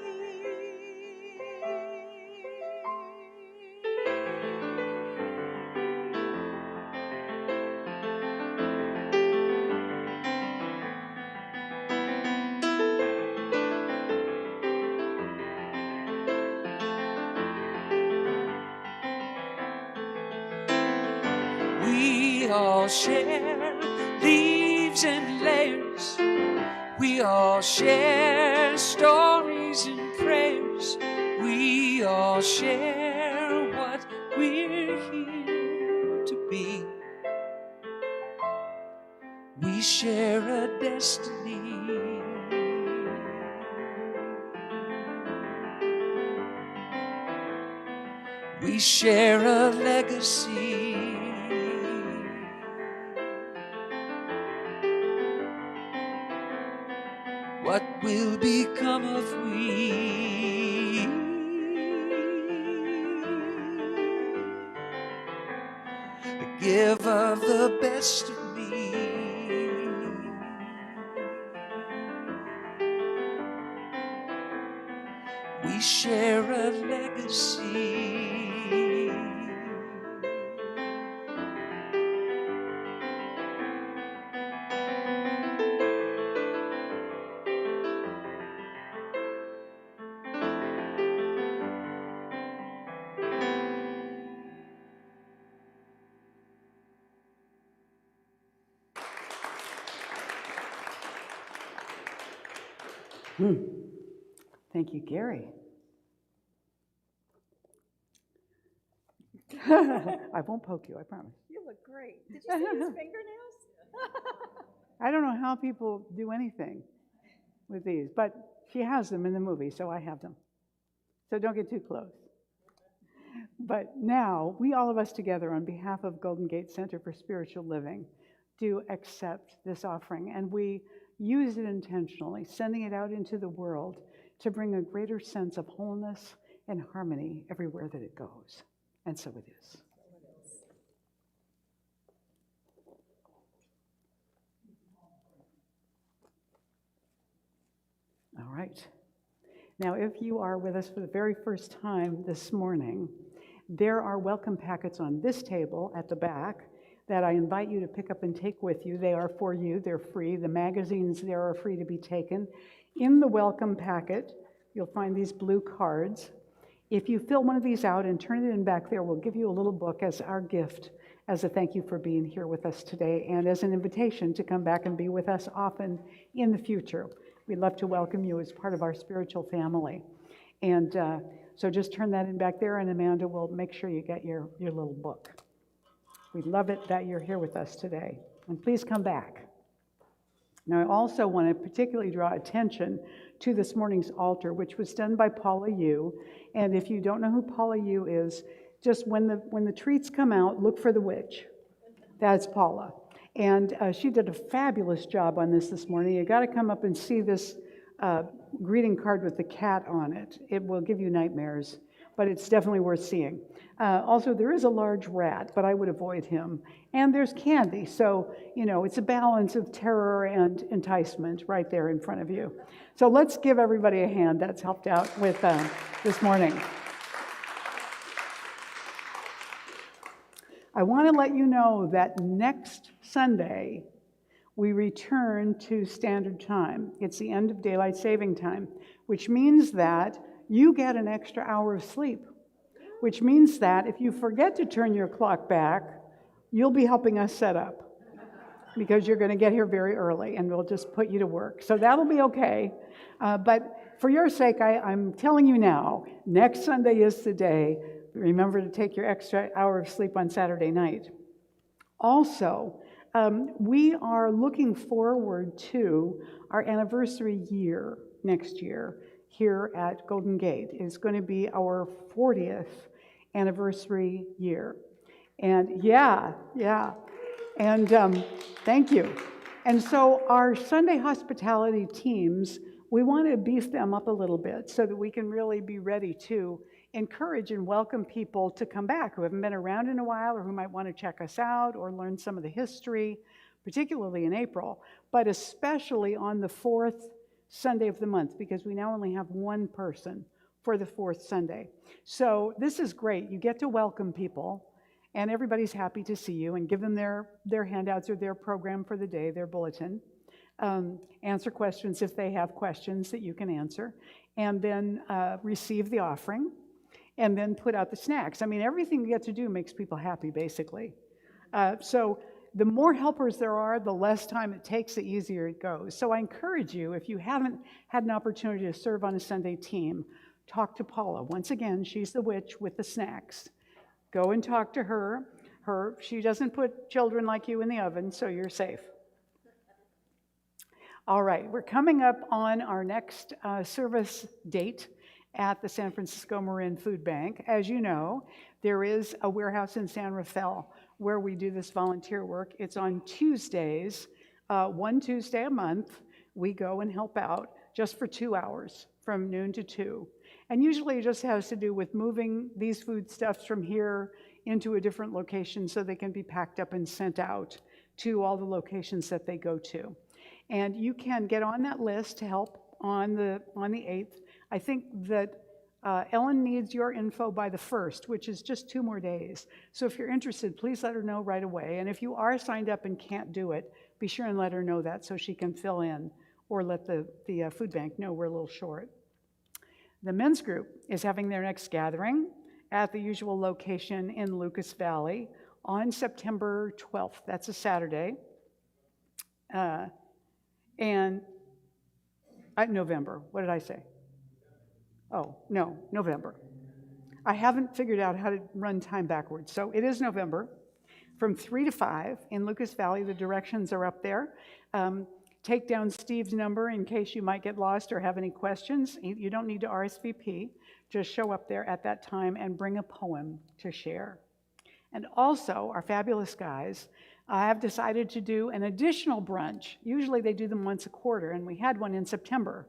We all share leaves and layers. We all share stories and prayers. We all share what we're here to be. We share a destiny. We share a legacy. What will become of we? Give of the best of me. We share a legacy. Thank you, Gary. I won't poke you, I promise. You look great. Did you see his fingernails? I don't know how people do anything with these, but she has them in the movie, so I have them. So don't get too close. But now, we all of us together on behalf of Golden Gate Center for Spiritual Living do accept this offering, and we use it intentionally, sending it out into the world to bring a greater sense of wholeness and harmony everywhere that it goes. And so it is. All right. Now, if you are with us for the very first time this morning, there are welcome packets on this table at the back that I invite you to pick up and take with you. They are for you. They're free. The magazines there are free to be taken. In the welcome packet, you'll find these blue cards. If you fill one of these out and turn it in back there, we'll give you a little book as our gift, as a thank you for being here with us today, and as an invitation to come back and be with us often in the future. We'd love to welcome you as part of our spiritual family. And so just turn that in back there, and Amanda will make sure you get your little book. We love it that you're here with us today. And please come back. Now, I also want to particularly draw attention to this morning's altar, which was done by Paula Yu. And if you don't know who Paula Yu is, just when the treats come out, look for the witch. That's Paula. And she did a fabulous job on this morning. You got to come up and see this greeting card with the cat on it. It will give you nightmares, but it's definitely worth seeing. Also, there is a large rat, but I would avoid him. And there's candy, so, it's a balance of terror and enticement right there in front of you. So let's give everybody a hand that's helped out with this morning. I want to let you know that next Sunday, we return to standard time. It's the end of daylight saving time, which means that you get an extra hour of sleep, which means that if you forget to turn your clock back, you'll be helping us set up because you're going to get here very early and we'll just put you to work. So that'll be okay. But for your sake, I'm telling you now, next Sunday is the day. Remember to take your extra hour of sleep on Saturday night. Also, we are looking forward to our anniversary year next year here at Golden Gate. It's going to be our 40th anniversary year. And yeah. And thank you. And so our Sunday hospitality teams, we want to beef them up a little bit so that we can really be ready to encourage and welcome people to come back who haven't been around in a while or who might want to check us out or learn some of the history, particularly in April, but especially on the fourth Sunday of the month, because we now only have one person for the fourth Sunday. So this is great. You get to welcome people, and everybody's happy to see you, and give them their handouts or their program for the day, their bulletin. Answer questions if they have questions that you can answer, and then receive the offering, and then put out the snacks. I mean, everything you get to do makes people happy, basically. So the more helpers there are, the less time it takes, the easier it goes. So I encourage you, if you haven't had an opportunity to serve on a Sunday team, talk to Paula. Once again, she's the witch with the snacks. Go and talk to her. She doesn't put children like you in the oven, so you're safe. All right, we're coming up on our next service date at the San Francisco Marin Food Bank. As you know, there is a warehouse in San Rafael where we do this volunteer work. It's on Tuesdays, one Tuesday a month. We go and help out just for 2 hours, from noon to 2. And usually it just has to do with moving these foodstuffs from here into a different location so they can be packed up and sent out to all the locations that they go to. And you can get on that list to help on the 8th. I think that Ellen needs your info by the 1st, which is just 2 more days. So if you're interested, please let her know right away. And if you are signed up and can't do it, be sure and let her know that so she can fill in, or let the food bank know we're a little short. The men's group is having their next gathering at the usual location in Lucas Valley on September 12th. That's a Saturday. And November. What did I say? Oh, no, November. I haven't figured out how to run time backwards. So it is November from 3 to 5 in Lucas Valley. The directions are up there. Take down Steve's number in case you might get lost or have any questions. You don't need to RSVP. Just show up there at that time and bring a poem to share. And also, our fabulous guys have decided to do an additional brunch. Usually they do them once a quarter, and we had one in September.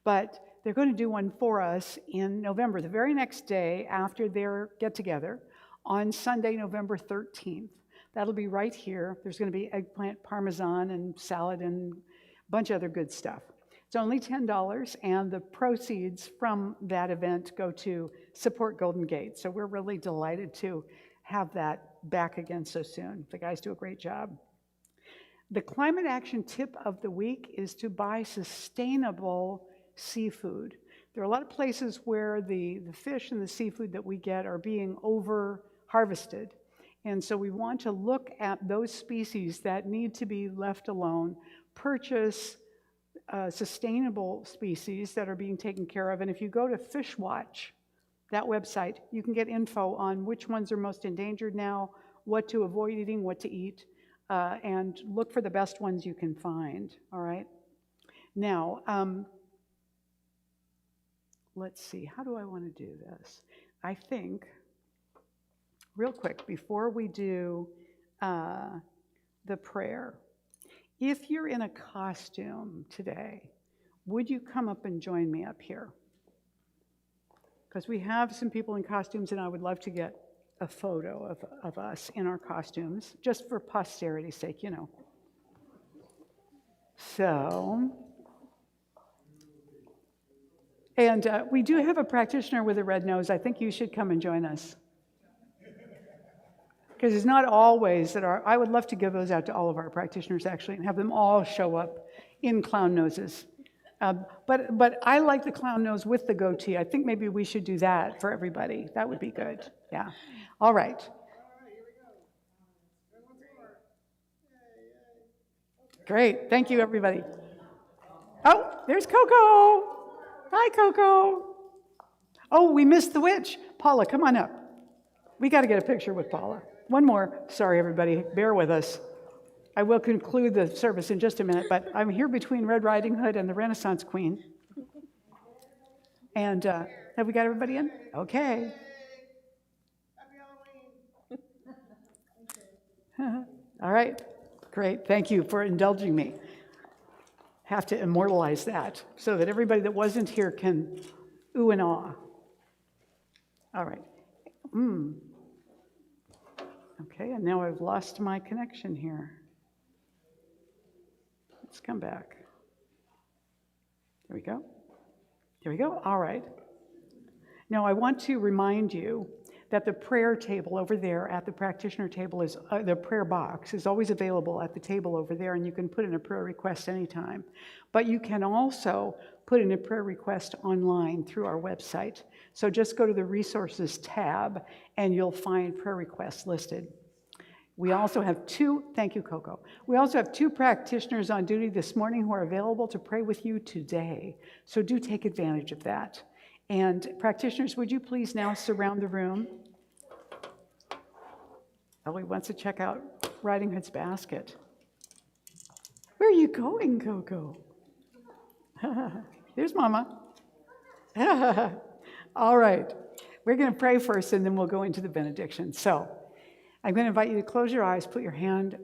But they're going to do one for us in November, the very next day after their get-together, on Sunday, November 13th. That'll be right here. There's going to be eggplant parmesan and salad and a bunch of other good stuff. It's only $10, and the proceeds from that event go to support Golden Gate. So we're really delighted to have that back again so soon. The guys do a great job. The climate action tip of the week is to buy sustainable seafood. There are a lot of places where the fish and the seafood that we get are being over-harvested. And so we want to look at those species that need to be left alone, purchase sustainable species that are being taken care of. And if you go to Fish Watch, that website, you can get info on which ones are most endangered now, what to avoid eating, what to eat, and look for the best ones you can find, all right? Now, let's see, how do I want to do this? I think, real quick, before we do the prayer, if you're in a costume today, would you come up and join me up here? Because we have some people in costumes, and I would love to get a photo of us in our costumes, just for posterity's sake, you know. So, and we do have a practitioner with a red nose. I think you should come and join us. Because it's not always that I would love to give those out to all of our practitioners actually and have them all show up in clown noses. But I like the clown nose with the goatee. I think maybe we should do that for everybody. That would be good. Yeah. All right. Great. Thank you, everybody. Oh, there's Coco. Hi, Coco. Oh, we missed the witch. Paula, come on up. We got to get a picture with Paula. One more. Sorry, everybody. Bear with us. I will conclude the service in just a minute, but I'm here between Red Riding Hood and the Renaissance Queen. And have we got everybody in? Okay. All right. Great. Thank you for indulging me. Have to immortalize that so that everybody that wasn't here can ooh and ah. All right. Okay, and now I've lost my connection here. Let's come back. There we go. There we go. All right. Now I want to remind you that the prayer table over there at the practitioner table is, the prayer box is always available at the table over there, and you can put in a prayer request anytime. But you can also put in a prayer request online through our website. So just go to the resources tab and you'll find prayer requests listed. We also have thank you, Coco. We also have 2 practitioners on duty this morning who are available to pray with you today. So do take advantage of that. And practitioners, would you please now surround the room? Ellie wants to check out Riding Hood's basket. Where are you going, Coco? There's Mama. All right. We're going to pray first, and then we'll go into the benediction. So I'm going to invite you to close your eyes, put your hand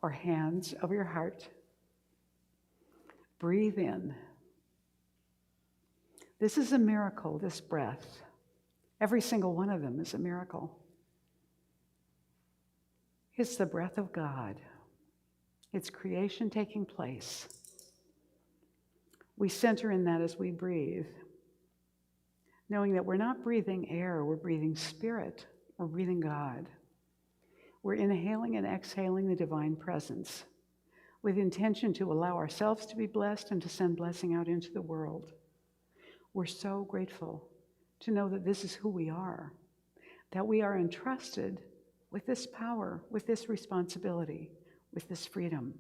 or hands over your heart. Breathe in. This is a miracle, this breath. Every single one of them is a miracle. It's the breath of God. It's creation taking place. We center in that as we breathe, knowing that we're not breathing air, we're breathing spirit, we're breathing God. We're inhaling and exhaling the divine presence with intention to allow ourselves to be blessed and to send blessing out into the world. We're so grateful to know that this is who we are, that we are entrusted with this power, with this responsibility, with this freedom.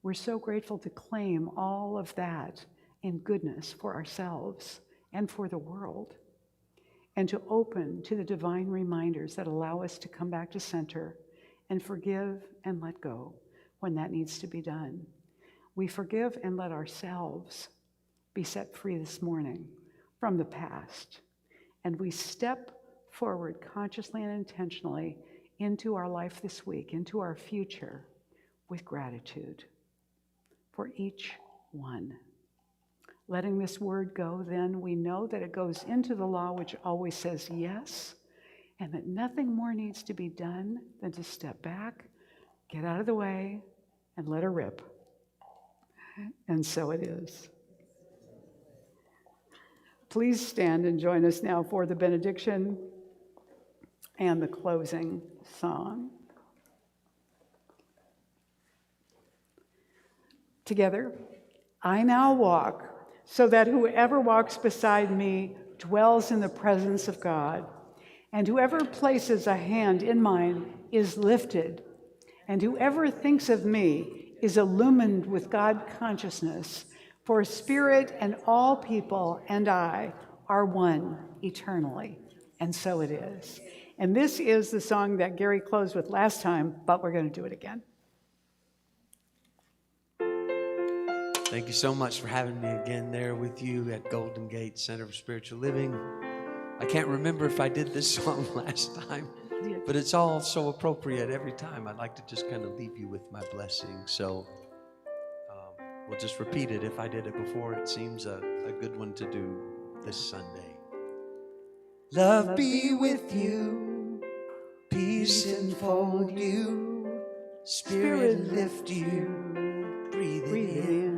We're so grateful to claim all of that in goodness for ourselves and for the world, and to open to the divine reminders that allow us to come back to center and forgive and let go when that needs to be done. We forgive and let ourselves be set free this morning from the past, and we step forward consciously and intentionally into our life this week, into our future, with gratitude for each one. Letting this word go, then we know that it goes into the law, which always says yes, and that nothing more needs to be done than to step back, get out of the way, and let her rip. And so it is. Please stand and join us now for the benediction and the closing song. Together, I now walk so that whoever walks beside me dwells in the presence of God, and whoever places a hand in mine is lifted, and whoever thinks of me is illumined with God consciousness, for spirit and all people and I are one eternally. And so it is. And this is the song that Gary closed with last time, but we're going to do it again. Thank you so much for having me again there with you at Golden Gate Center for Spiritual Living. I can't remember if I did this song last time, but it's all so appropriate every time. I'd like to just kind of leave you with my blessing. So we'll just repeat it. If I did it before, it seems a good one to do this Sunday. Love be with you, peace enfold you, spirit lift you, breathe it in.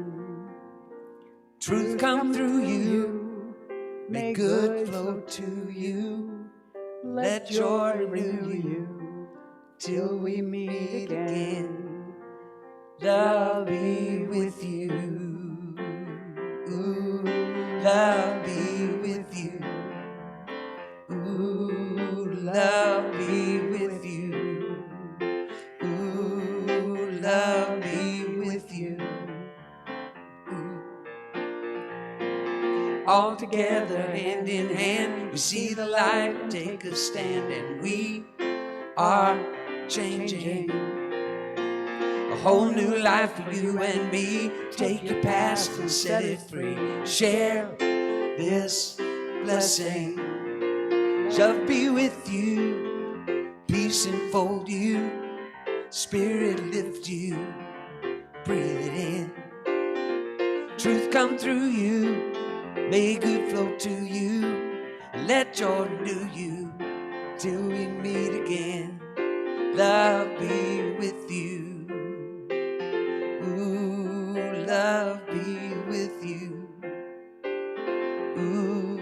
Truth come through you, may good flow to you, let joy renew you, till we meet again. Love be with you. Ooh, love be with you. Ooh, love be with you. Ooh, love be with you. Ooh. All together, hand in hand, we see the light take a stand, and we are changing. A whole new life for you and me. Take your past and set it free. Share this blessing. Love be with you. Peace enfold you. Spirit lift you. Breathe it in. Truth come through you. May good flow to you. Let joy do you till we meet again. Love be with you. Ooh, love be with you. Ooh,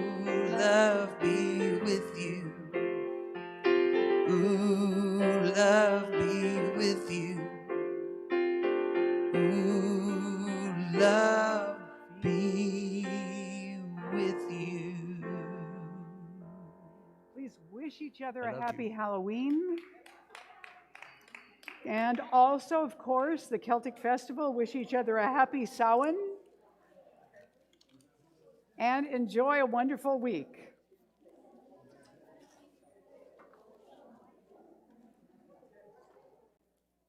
love be with you. Ooh, love be with you. Ooh, love be with you. Please wish each other a happy Halloween. And also, of course, the Celtic Festival, wish each other a happy Samhain. And enjoy a wonderful week.